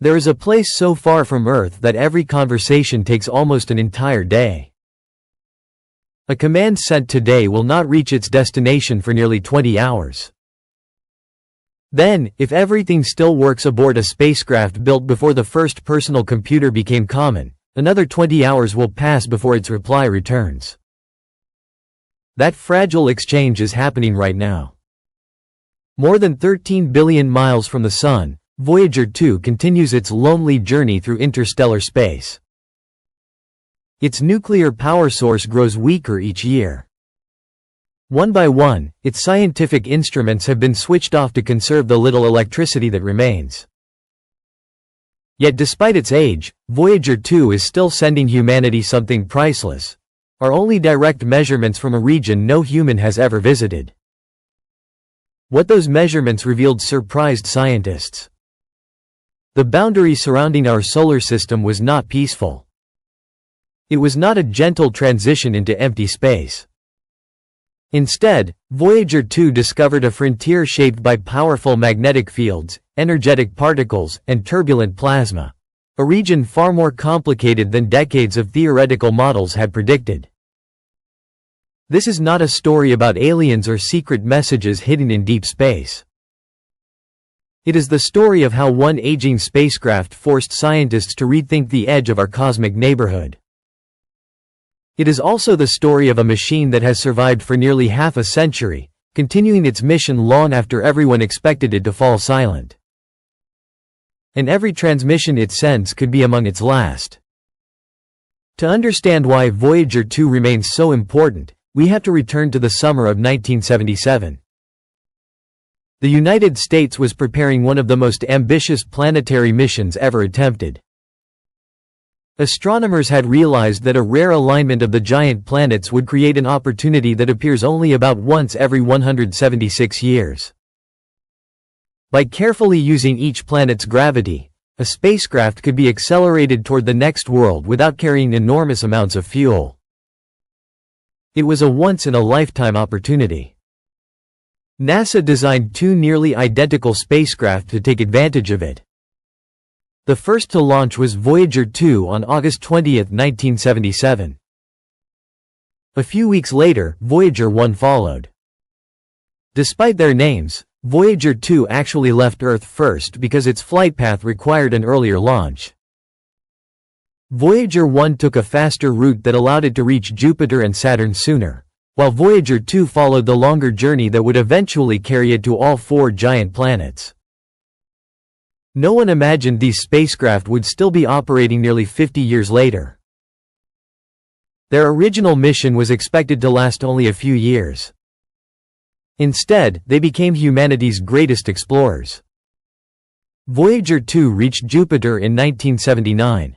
There is a place so far from Earth that every conversation takes almost an entire day. A command sent today will not reach its destination for nearly 20 hours. Then, if everything still works aboard a spacecraft built before the first personal computer became common, another 20 hours will pass before its reply returns. That fragile exchange is happening right now. More than 13 billion miles from the Sun, Voyager 2 continues its lonely journey through interstellar space. Its nuclear power source grows weaker each year. One by one, its scientific instruments have been switched off to conserve the little electricity that remains. Yet despite its age, Voyager 2 is still sending humanity something priceless. Our only direct measurements from a region no human has ever visited. What those measurements revealed surprised scientists. The boundary surrounding our solar system was not peaceful. It was not a gentle transition into empty space. Instead, Voyager 2 discovered a frontier shaped by powerful magnetic fields, energetic particles, and turbulent plasma. A region far more complicated than decades of theoretical models had predicted. This is not a story about aliens or secret messages hidden in deep space. It is the story of how one aging spacecraft forced scientists to rethink the edge of our cosmic neighborhood. It is also the story of a machine that has survived for nearly half a century, continuing its mission long after everyone expected it to fall silent. And every transmission it sends could be among its last. To understand why Voyager 2 remains so important, we have to return to the summer of 1977. The United States was preparing one of the most ambitious planetary missions ever attempted. Astronomers had realized that a rare alignment of the giant planets would create an opportunity that appears only about once every 176 years. By carefully using each planet's gravity, a spacecraft could be accelerated toward the next world without carrying enormous amounts of fuel. It was a once-in-a-lifetime opportunity. NASA designed two nearly identical spacecraft to take advantage of it. The first to launch was Voyager 2 on August 20, 1977. A few weeks later, Voyager 1 followed. Despite their names, Voyager 2 actually left Earth first because its flight path required an earlier launch. Voyager 1 took a faster route that allowed it to reach Jupiter and Saturn sooner, while Voyager 2 followed the longer journey that would eventually carry it to all four giant planets. No one imagined these spacecraft would still be operating nearly 50 years later. Their original mission was expected to last only a few years. Instead, they became humanity's greatest explorers. Voyager 2 reached Jupiter in 1979.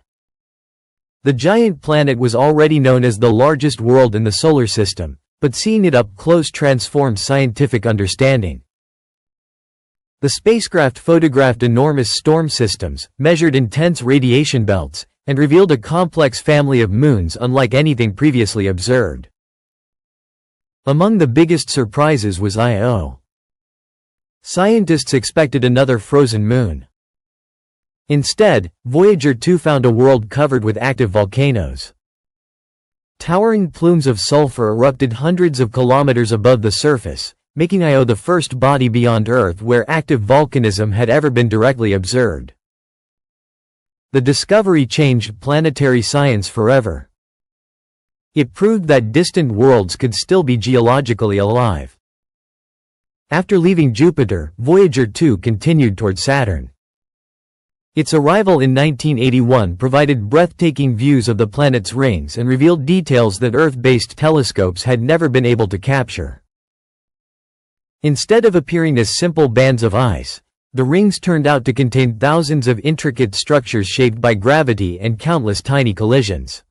The giant planet was already known as the largest world in the solar system, but seeing it up close transformed scientific understanding. The spacecraft photographed enormous storm systems, measured intense radiation belts, and revealed a complex family of moons unlike anything previously observed. Among the biggest surprises was Io. Scientists expected another frozen moon. Instead, Voyager 2 found a world covered with active volcanoes. Towering plumes of sulfur erupted hundreds of kilometers above the surface, making Io the first body beyond Earth where active volcanism had ever been directly observed. The discovery changed planetary science forever. It proved that distant worlds could still be geologically alive. After leaving Jupiter, Voyager 2 continued toward Saturn. Its arrival in 1981 provided breathtaking views of the planet's rings and revealed details that Earth-based telescopes had never been able to capture. Instead of appearing as simple bands of ice, the rings turned out to contain thousands of intricate structures shaped by gravity and countless tiny collisions.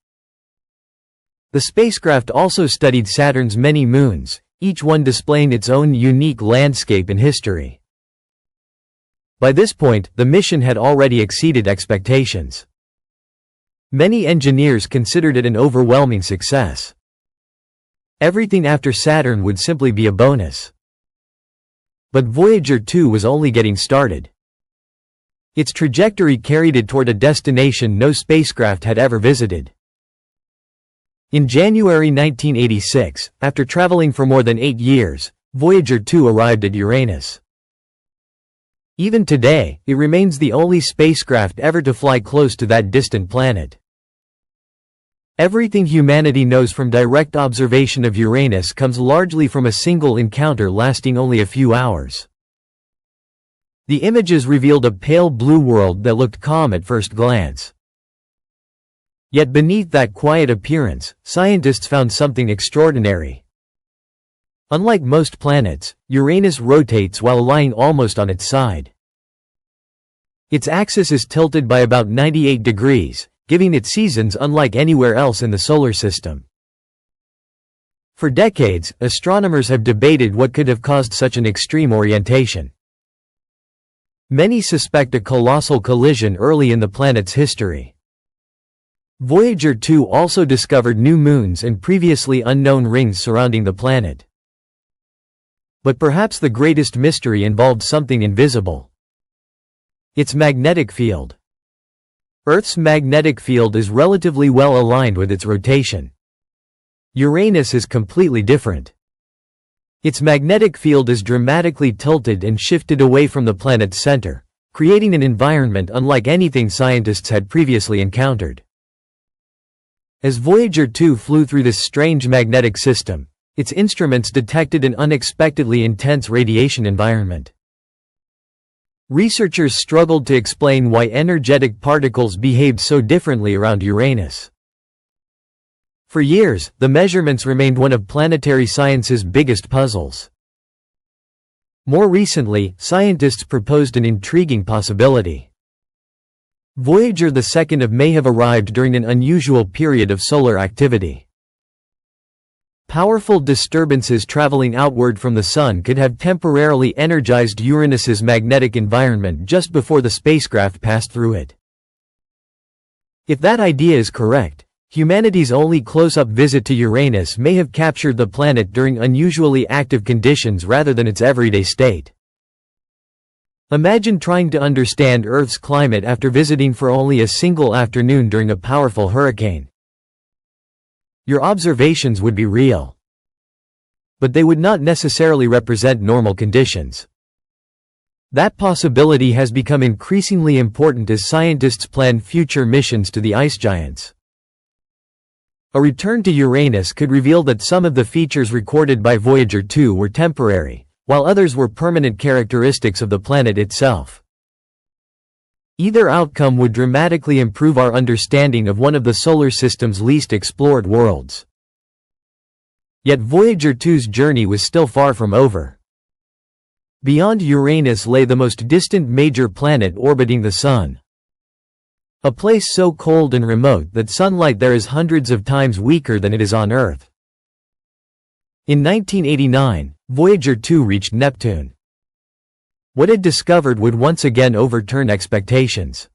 The spacecraft also studied Saturn's many moons, each one displaying its own unique landscape and history. By this point, the mission had already exceeded expectations. Many engineers considered it an overwhelming success. Everything after Saturn would simply be a bonus. But Voyager 2 was only getting started. Its trajectory carried it toward a destination no spacecraft had ever visited. In January 1986, after traveling for more than 8 years, Voyager 2 arrived at Uranus. Even today, it remains the only spacecraft ever to fly close to that distant planet. Everything humanity knows from direct observation of Uranus comes largely from a single encounter lasting only a few hours. The images revealed a pale blue world that looked calm at first glance. Yet beneath that quiet appearance, scientists found something extraordinary. Unlike most planets, Uranus rotates while lying almost on its side. Its axis is tilted by about 98 degrees, giving it seasons unlike anywhere else in the solar system. For decades, astronomers have debated what could have caused such an extreme orientation. Many suspect a colossal collision early in the planet's history. Voyager 2 also discovered new moons and previously unknown rings surrounding the planet. But perhaps the greatest mystery involved something invisible: its magnetic field. Earth's magnetic field is relatively well aligned with its rotation. Uranus is completely different. Its magnetic field is dramatically tilted and shifted away from the planet's center, creating an environment unlike anything scientists had previously encountered. As Voyager 2 flew through this strange magnetic system, its instruments detected an unexpectedly intense radiation environment. Researchers struggled to explain why energetic particles behaved so differently around Uranus. For years, the measurements remained one of planetary science's biggest puzzles. More recently, scientists proposed an intriguing possibility. Voyager 2 may have arrived during an unusual period of solar activity. Powerful disturbances traveling outward from the Sun could have temporarily energized Uranus's magnetic environment just before the spacecraft passed through it. If that idea is correct, humanity's only close-up visit to Uranus may have captured the planet during unusually active conditions rather than its everyday state. Imagine trying to understand Earth's climate after visiting for only a single afternoon during a powerful hurricane. Your observations would be real, but they would not necessarily represent normal conditions. That possibility has become increasingly important as scientists plan future missions to the ice giants. A return to Uranus could reveal that some of the features recorded by Voyager 2 were temporary, while others were permanent characteristics of the planet itself. Either outcome would dramatically improve our understanding of one of the solar system's least explored worlds. Yet Voyager 2's journey was still far from over. Beyond Uranus lay the most distant major planet orbiting the Sun. A place so cold and remote that sunlight there is hundreds of times weaker than it is on Earth. In 1989, Voyager 2 reached Neptune. What it discovered would once again overturn expectations.